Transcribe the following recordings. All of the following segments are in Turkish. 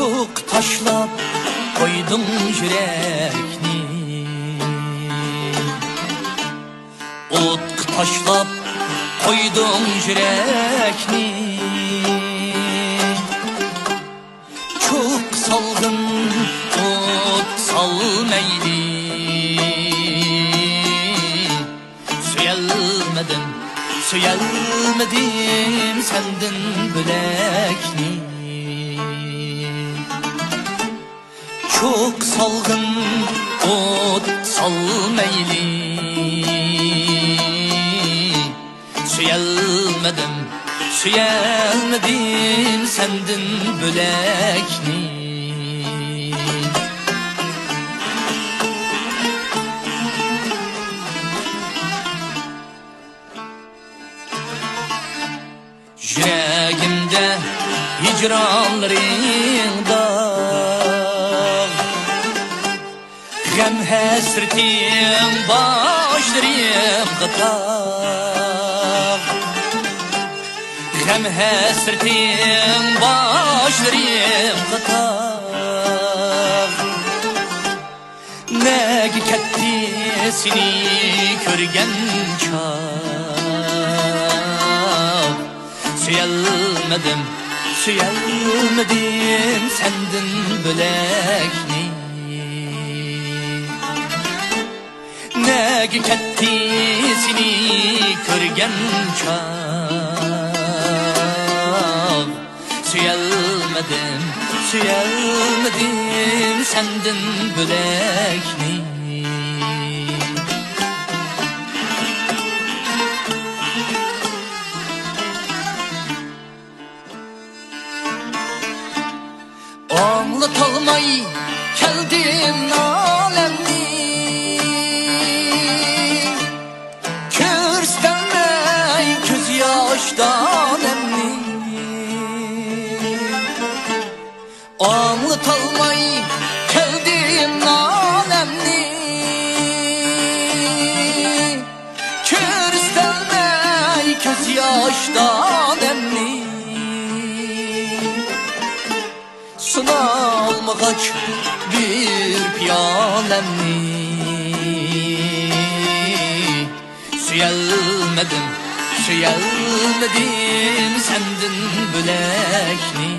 Çok taşlap koydum yürekni, ot taşlap koydum yürekni. Çok salgın ot salmaydı, Söyelmedim, söyelmedim senden bölekni. Çok salgın ot salmaylı, Söyelmedim, söyelmedim senden bölekni. Yüreğimde hicranların dağ, gam hasretim başlarım gıtağ, gam hasretim başlarım gıtağ. Ne ketti seni körgen çağ, Söyelmedim, söyelmedim senden bölekni. Ne ketti seni körgen çağ, Söyelmedim, söyelmedim senden bölekni. Anlatılmay keldim alemni, Körstemey göz yaştan emni. Anlatılmay keldim alemni, Körstemey göz yaştan emni. Sınalmagaç bir piyalemni, Söyelmedim, söyelmedim senden bölekni.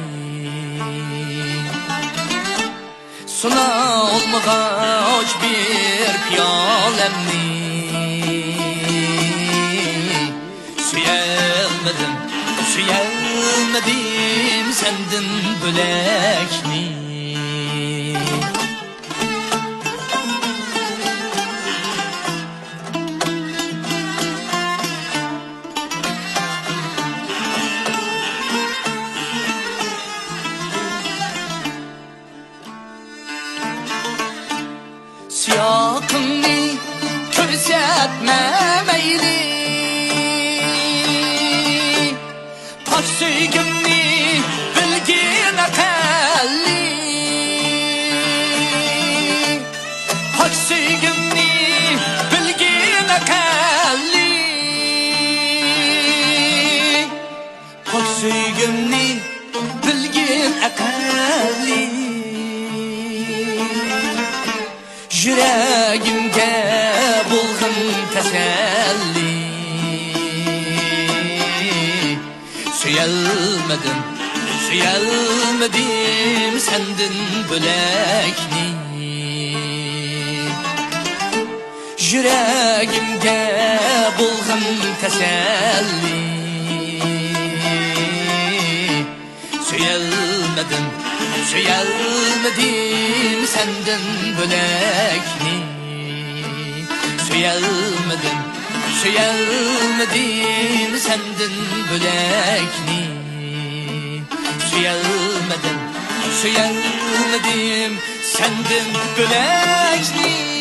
Sınalmagaç bir piyalemni, Söyelmedim, söyelmedim senden bölekni. Siyakını körsetme meyli, Taş söygümni bilgin akalli, Taş söygümni bilgin akalli, Taş söygümni bilgin akalli. Yüreğimge bulgun teselli, Söyelmedim, söyelmedim senden bölekni. Yüreğimge bulgun teselli, Söyelmedim, söyelmedim senden bölekni. Söyelmedim, söyelmedim senden bölekni. Söyelmedim, söyelmedim senden bölekni.